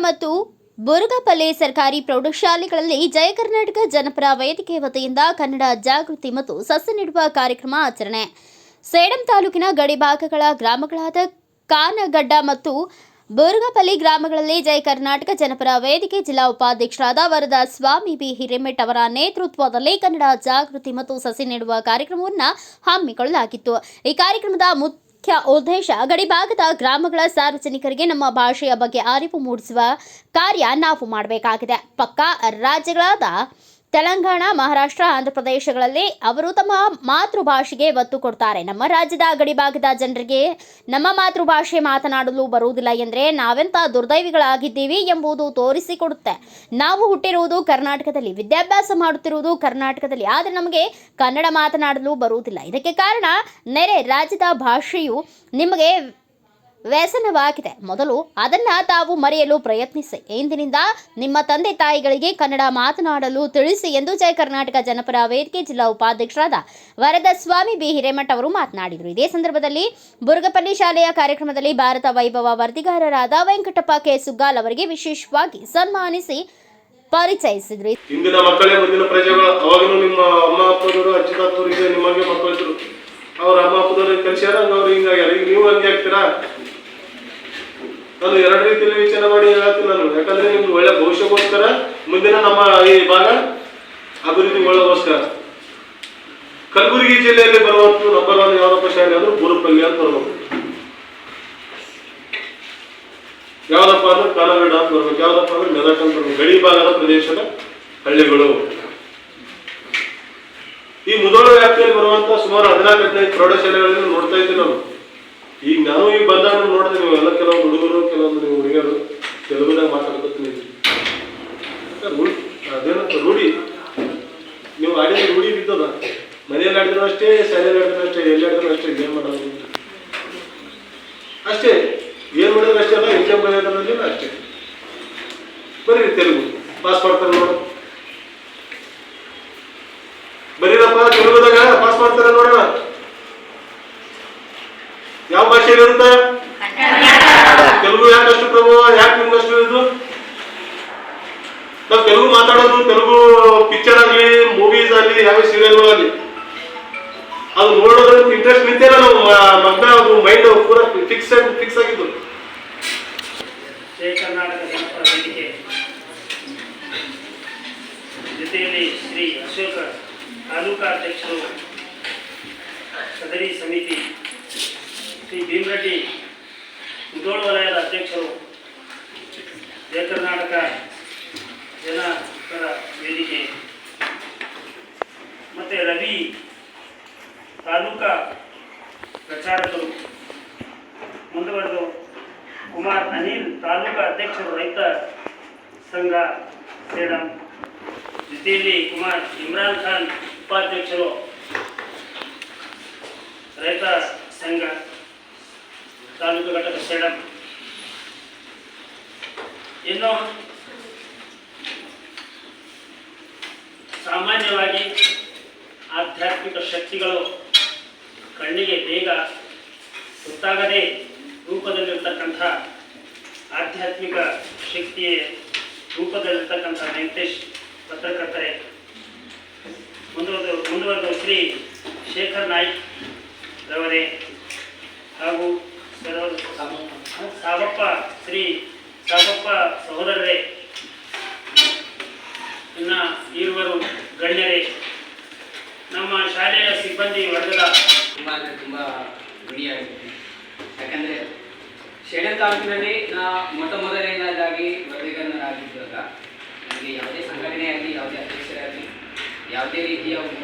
ಮತ್ತು ಬುರುಗಪಲ್ಲಿ ಸರ್ಕಾರಿ ಪ್ರೌಢಶಾಲೆಗಳಲ್ಲಿ ಜಯ ಕರ್ನಾಟಕ ಜನಪರ ವೇದಿಕೆ ವತಿಯಿಂದ ಕನ್ನಡ ಜಾಗೃತಿ ಮತ್ತು ಸಸಿ ನೆಡುವ ಕಾರ್ಯಕ್ರಮ ಆಚರಣೆ. ಸೇಡಂ ತಾಲೂಕಿನ ಗಡಿಭಾಗಗಳ ಗ್ರಾಮಗಳಾದ ಕಾನಗಡ್ಡ ಮತ್ತು ಬುರುಗಪಲ್ಲಿ ಗ್ರಾಮಗಳಲ್ಲಿ ಜಯ ಕರ್ನಾಟಕ ಜನಪರ ವೇದಿಕೆ ಜಿಲ್ಲಾ ಉಪಾಧ್ಯಕ್ಷರಾದ ವರದ ಸ್ವಾಮಿ ಬಿ ಹಿರೇಮಠ್ ಅವರ ನೇತೃತ್ವದಲ್ಲಿ ಕನ್ನಡ ಜಾಗೃತಿ ಮತ್ತು ಸಸಿ ನೆಡುವ ಕಾರ್ಯಕ್ರಮವನ್ನು ಹಮ್ಮಿಕೊಳ್ಳಲಾಗಿತ್ತು. ಈ ಕಾರ್ಯಕ್ರಮದ ಮುಖ್ಯ ಉದ್ದೇಶ ಗಡಿಭಾಗದ ಗ್ರಾಮಗಳ ಸಾರ್ವಜನಿಕರಿಗೆ ನಮ್ಮ ಭಾಷೆಯ ಬಗ್ಗೆ ಅರಿವು ಮೂಡಿಸುವ ಕಾರ್ಯ ನಾವು ಮಾಡಬೇಕಾಗಿದೆ. ಪಕ್ಕ ರಾಜ್ಯಗಳಾದ ತೆಲಂಗಾಣ, ಮಹಾರಾಷ್ಟ್ರ, ಆಂಧ್ರ ಪ್ರದೇಶಗಳಲ್ಲಿ ಅವರು ತಮ್ಮ ಮಾತೃಭಾಷೆಗೆ ಒತ್ತು ಕೊಡ್ತಾರೆ. ನಮ್ಮ ರಾಜ್ಯದ ಗಡಿಭಾಗದ ಜನರಿಗೆ ನಮ್ಮ ಮಾತೃಭಾಷೆ ಮಾತನಾಡಲು ಬರುವುದಿಲ್ಲ ಎಂದರೆ ನಾವೆಂಥ ದುರ್ದೈವಿಗಳಾಗಿದ್ದೀವಿ ಎಂಬುದು ತೋರಿಸಿಕೊಡುತ್ತೆ. ನಾವು ಹುಟ್ಟಿರುವುದು ಕರ್ನಾಟಕದಲ್ಲಿ, ವಿದ್ಯಾಭ್ಯಾಸ ಮಾಡುತ್ತಿರುವುದು ಕರ್ನಾಟಕದಲ್ಲಿ, ಆದರೆ ನಮಗೆ ಕನ್ನಡ ಮಾತನಾಡಲು ಬರುವುದಿಲ್ಲ. ಇದಕ್ಕೆ ಕಾರಣ ನೆರೆ ರಾಜ್ಯದ ಭಾಷೆಯು ನಿಮಗೆ ವ್ಯಸನವಾಗಿದೆ. ಮೊದಲು ಅದನ್ನು ತಾವು ಮರೆಯಲು ಪ್ರಯತ್ನಿಸಿ. ಇಂದಿನಿಂದ ನಿಮ್ಮ ತಂದೆ ತಾಯಿಗಳಿಗೆ ಕನ್ನಡ ಮಾತನಾಡಲು ತಿಳಿಸಿ ಎಂದು ಜಯ ಕರ್ನಾಟಕ ಜನಪರ ವೇದಿಕೆ ಜಿಲ್ಲಾ ಉಪಾಧ್ಯಕ್ಷರಾದ ವರದ ಸ್ವಾಮಿ ಬಿ ಹಿರೇಮಠ್ ಅವರು ಮಾತನಾಡಿದರು. ಇದೇ ಸಂದರ್ಭದಲ್ಲಿ ಬುರುಗಪಲ್ಲಿ ಶಾಲೆಯ ಕಾರ್ಯಕ್ರಮದಲ್ಲಿ ಭಾರತ ವೈಭವ ವರದಿಗಾರರಾದ ವೆಂಕಟಪ್ಪ ಕೆ ಸುಗ್ಗಾಲ್ ಅವರಿಗೆ ವಿಶೇಷವಾಗಿ ಸನ್ಮಾನಿಸಿ ಪರಿಚಯಿಸಿದರು. ಇಂದಿನ ಮಕ್ಕಳೇ ಮುಂದಿನ ಪ್ರಜೆಗಳು. ಅವಾಗಲೂ ನಿಮ್ಮ ಅಮ್ಮ ಅಪ್ಪದವರು ಅಜ್ಜಿತಾತವರಿಗೆ ನಿಮಗೆ ಮಕ್ಕಳು ಇದ್ರು. ಅವ್ರ ಅಮ್ಮ ಅಪ್ಪದವ್ರಿಗೆ ಕಲಿಸ್ಯಾರ, ಅವ್ರು ಹಿಂಗಾಗ್ಯಾರ. ಈಗ ನೀವು ಹಂಗೆ ಆಗ್ತೀರಾ? ನಾನು ಎರಡು ರೀತಿಯಲ್ಲಿ ವಿಚಾರ ಮಾಡಿ ಹೇಳ್ತೀನಿ ನಾನು. ಯಾಕಂದ್ರೆ ನಿಮ್ಗೆ ಒಳ್ಳೆ ಭವಿಷ್ಯಕ್ಕೋಸ್ಕರ, ಮುಂದಿನ ನಮ್ಮ ಈ ಭಾಗ ಅಭಿವೃದ್ಧಿಗೊಳ್ಳೋಗೋಸ್ಕರ. ಕಲಬುರಗಿ ಜಿಲ್ಲೆಯಲ್ಲಿ ಬರುವಂತ ನಂಬರ್ 1 ಯಾವ್ದಪ್ಪ ಶಾಲೆ ಅಂದ್ರೆ ಬುರುಗಪಲ್ಲಿ ಅಂತ ಬರ್ಬೇಕು. ಯಾವ್ದಪ್ಪ ಅಂದ್ರೆ ಕಾನಗಡ ಅಂತ ಬರ್ಬೇಕು. ಯಾವ್ದಪ್ಪ ಅಂದ್ರೆ ಮೆದಕ್ ಅಂತ ಬರ್ಬೇಕು. ಗಡಿ ಭಾಗದ ಪ್ರದೇಶದ ಹಳ್ಳಿಗಳು. ಈ ಮುಧೋಳ ವ್ಯಾಪ್ತಿಯಲ್ಲಿ ಬರುವಂತ ಸುಮಾರು 14-15 ಪ್ರೌಢಶಾಲೆಗಳನ್ನು ನೋಡ್ತಾ ಇದ್ದೀವಿ ನಾವು. ಈಗ ನಾನು ಈಗ ಬಂದಾಗ ನೋಡಿದೆ, ನೀವು ಎಲ್ಲ ಕೆಲವೊಂದು ಹುಡುಗರು, ಕೆಲವೊಂದು ನೀವು ಹುಡುಗಿಯರು ತೆಲುಗುದಾಗ ಮಾತಾಡ್ಕೊತೀನಿ. ಅದೇನಂತ ರೂಢಿ, ನೀವು ಆಡಿದ್ರೆ ರೂಢಿ ಬಿದ್ದದ. ಮನೆಯಲ್ಲಿ ಆಡಿದ್ರು ಅಷ್ಟೇ, ಶಾಲೆಯಲ್ಲಿ ಆಡಿದ್ರು ಅಷ್ಟೇ, ಎಲ್ಲಿ ಆಡಿದ್ರು ಅಷ್ಟೇ. ಏನ್ ಮಾಡೋದು ಅಷ್ಟೇ, ಏನ್ ಮಾಡಿದ್ರು ಅಷ್ಟೇ ಅಲ್ಲ. ಎಕ್ಸಾಮ್ ಬರೆಯೋದ್ರಲ್ಲಿ ಅಷ್ಟೇ. ಬರೀ ತೆಲುಗು ಪಾಸ್ ಮಾಡ್ತಾರೆ ನೋಡು. ಬರೀರಪ್ಪ ತೆಲುಗುದಾಗ ಪಾಸ್ ಮಾಡ್ತಾರೆ ನೋಡೋಣ. ಯಾವ ಭಾಷೆಯಲ್ಲಿ ಇರುತ್ತೆ? ತೆಲುಗು. ಯಾಕಷ್ಟು ಪ್ರಭಾವ? ಯಾಕೆ ನಿಮ್ಗಷ್ಟು ಇದು? ನಾವು ತೆಲುಗು ಮಾತಾಡೋದು, ತೆಲುಗು ಪಿಕ್ಚರ್ ಆಗಲಿ, ಮೂವೀಸ್ ಆಗಲಿ, ಯಾವ ಸೀರಿಯಲ್ಗಳಾಗಲಿ, ಅದು ನೋಡೋದ್ರಿಂದ ಇಂಟ್ರೆಸ್ಟ್ ನಿಂತೇನ ನಾವು ಮಗ್ನ, ಅದು ಮೈಂಡ್ ಪೂರ ಫಿಕ್ಸ್ ಆಗಿದ್ದು. ಜಯ ಕರ್ನಾಟಕ ಜನಪರ ವೇದಿಕೆ ಜೊತೆಯಲ್ಲಿ ಶ್ರೀ ಅಶೋಕ ತಾಲೂಕಾ ಅಧ್ಯಕ್ಷರು, ಸದರಿ ಸಮಿತಿ ಶ್ರೀ ಭೀಮರೆಡ್ಡಿ ಮುಧೋಳ ವಲಯದ ಅಧ್ಯಕ್ಷರು, ಜಯ ಕರ್ನಾಟಕ ಜನಪರ ವೇದಿಕೆ ಮತ್ತು ರವಿ ತಾಲೂಕಾ ಪ್ರಚಾರಕರು, ಮುಂದುವರೆದು ಕುಮಾರ್ ಅನಿಲ್ ತಾಲೂಕಾ ಅಧ್ಯಕ್ಷರು, ರೈತ ಸಂಘ ಸೇಡಂ, ಜೊತೆಯಲ್ಲಿ ಕುಮಾರ್ ಇಮ್ರಾನ್ ಖಾನ್ ಉಪಾಧ್ಯಕ್ಷರು, ರೈತ ಸಂಘ ತಾಲೂಕು ಘಟಕ ಸೇಡಂ. ಇನ್ನು ಸಾಮಾನ್ಯವಾಗಿ ಆಧ್ಯಾತ್ಮಿಕ ಶಕ್ತಿಗಳು ಕಣ್ಣಿಗೆ ಬೇಗ ಗೊತ್ತಾಗದೇ ರೂಪದಲ್ಲಿರ್ತಕ್ಕಂಥ ಆಧ್ಯಾತ್ಮಿಕ ಶಕ್ತಿಯ ರೂಪದಲ್ಲಿರ್ತಕ್ಕಂಥ ವೆಂಕಟೇಶ್ ಪತ್ರಕರ್ತರೆ, ಮುಂದುವರೆದು ಶ್ರೀ ಶೇಖರ್ ನಾಯ್ಕ್ ರವರೇ ಹಾಗೂ ಸಾಬಪ್ಪ, ಶ್ರೀ ಸಾಬಪ್ಪ ಸಹೋದರರೇ, ಇನ್ನು ಇರುವರು ಗಣ್ಯರೇ, ನಮ್ಮ ಶಾಲೆಯ ಸಿಬ್ಬಂದಿ ವರ್ಗದ ತುಂಬ ಗುಣಿಯಾಗಿದ್ದೀನಿ. ಯಾಕಂದರೆ ಸೇಡಂ ತಾಲೂಕಿನಲ್ಲಿ ಮೊದಲನೇದಾಗಿ ವರದಿಗಾರನಾಗಿದ್ದಾಗ ನನಗೆ ಯಾವುದೇ ಸಂಘಟನೆ ಆಗಲಿ, ಯಾವುದೇ ಅಧ್ಯಕ್ಷರಾಗಲಿ, ಯಾವುದೇ ರೀತಿಯ ಒಬ್ಬ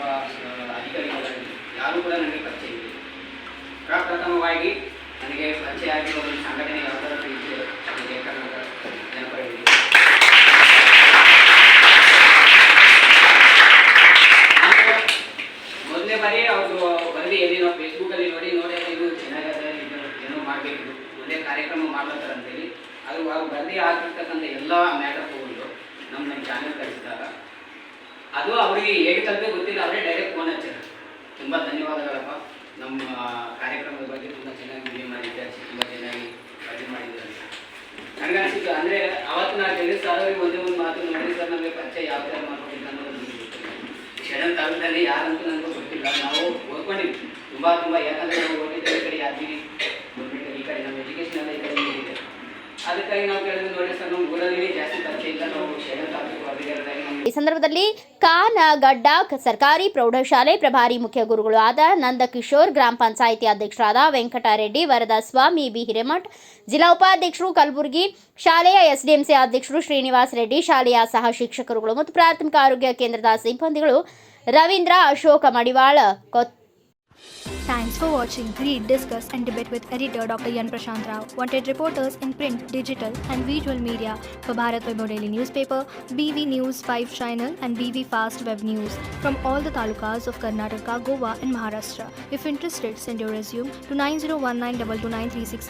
ಅಧಿಕಾರಿಗಳಾಗಲಿ ಯಾರೂ ಕೂಡ ನನಗೆ ಪರಿಚಯ ಇದೆ. ಪ್ರಪ್ರಥಮವಾಗಿ ನನಗೆ ಪರಿಚಯ ಆಗಿರೋ ಒಂದು ಸಂಘಟನೆ ಯಾವ ಥರ ಇದೆ, ಜಯ ಕರ್ನಾಟಕ ಜನಪರ ವೇದಿಕೆ. ಮೊದಲನೇ ಬಾರಿ ಅವರು ವರದಿ ಎಲ್ಲಿ ನಾವು ಫೇಸ್ಬುಕ್ಕಲ್ಲಿ ನೋಡಿ ಇದು ಚೆನ್ನಾಗಿದೆ, ಏನೋ ಮಾಡಬೇಕು, ಒಳ್ಳೆಯ ಕಾರ್ಯಕ್ರಮ ಮಾಡ್ಲತ್ತಾರೆ ಅಂತೇಳಿ ಅದು ವರದಿ ಆಗಿರ್ತಕ್ಕಂಥ ಎಲ್ಲ ಮ್ಯಾಟರ್ ತಗೊಂಡು ನಮ್ಮ ಚಾನೆಲ್ ಕಳಿಸಿದಾಗ ಅದು ಅವರಿಗೆ ಹೇಗೆ ತಲುಪೇ ಗೊತ್ತಿಲ್ಲ. ಅವರೇ ಡೈರೆಕ್ಟ್ ಫೋನ್ ಹಚ್ಚಾರ. ತುಂಬ ಧನ್ಯವಾದಗಳಪ್ಪ, ನಮ್ಮ ಕಾರ್ಯಕ್ರಮದ ಬಗ್ಗೆ ತುಂಬ ಚೆನ್ನಾಗಿ ವಿಡಿಯೋ ಮಾಡಿದ್ದಾರೆ, ತುಂಬ ಚೆನ್ನಾಗಿ ವರದಿ ಮಾಡಿದ್ದಾರೆ ಅಂತ ನನಗನ್ಸಿತ್ತು. ಅಂದರೆ ಅವತ್ತು ಮಾತನಾಡ್ತಿದ್ರೆ ಸರ್ ಅವರಿಗೆ ಒಂದೇ ಒಂದು ಮಾತು ನೋಡಿ ಸರ್ ನಮಗೆ ಪರಿಚಯ ಯಾವ ಥರ ಮಾಡ್ಕೊಂಡಿದ್ದ ಅನ್ನೋದು ಕ್ಷಣ ತಾಲೂಕಲ್ಲಿ ಯಾರಂತೂ ನನಗೂ ಗೊತ್ತಿಲ್ಲ. ನಾವು ಓದ್ಕೊಂಡಿದ್ವಿ ತುಂಬ ಯಾಕಂದರೆ ನಾವು ಓದಿದ್ದೇವೆ ಈ ಕಡೆ ಯಾದಗಿರಿ ಈ ಕಡೆ ನಮ್ಮ ಎಜುಕೇಷನ್ ಎಲ್ಲ ಈ ಕಡೆ ಇದೆ. ಅದಕ್ಕಾಗಿ ನಾವು ಕೇಳಿದ್ರೆ ನೋಡಿ ಸರ್ ನಮ್ಮ ಊರಲ್ಲಿ ಜಾಸ್ತಿ ಪರಿಚಯ ಇಲ್ಲ. ನಾವು ಕ್ಷಣ ತಾಲೂಕು ವರದಿಗಾರರಾಗಿ ನಮಗೆ ಈ ಸಂದರ್ಭದಲ್ಲಿ ಕಾನಗಡ್ಡ ಸರ್ಕಾರಿ ಪ್ರೌಢಶಾಲೆ ಪ್ರಭಾರಿ ಮುಖ್ಯ ಗುರುಗಳು ಆದ ನಂದಕಿಶೋರ್, ಗ್ರಾಮ ಪಂಚಾಯಿತಿ ಅಧ್ಯಕ್ಷರಾದ ವೆಂಕಟರೆಡ್ಡಿ, ವರದಸ್ವಾಮಿ ಬಿ ಹಿರೇಮಠ್, ಜಿಲ್ಲಾ ಉಪಾಧ್ಯಕ್ಷರು ಕಲಬುರಗಿ, ಶಾಲೆಯ ಎಸ್ಡಿಎಂಸಿ ಅಧ್ಯಕ್ಷರು ಶ್ರೀನಿವಾಸ್ ರೆಡ್ಡಿ, ಶಾಲೆಯ ಸಹ ಶಿಕ್ಷಕರುಗಳು ಮತ್ತು ಪ್ರಾಥಮಿಕ ಆರೋಗ್ಯ ಕೇಂದ್ರದ ಸಿಬ್ಬಂದಿಗಳು ರವೀಂದ್ರ, ಅಶೋಕ ಮಡಿವಾಳ, Thanks for watching Read, Discuss and Debate with editor Dr. Yan Prashant Rao. Wanted reporters in print, digital and visual media for Bharat Vaibhav Daily Newspaper, BV News 5 Channel and BV Fast Web News from all the talukas of Karnataka, Goa and Maharashtra. If interested, send your resume to 9019229369.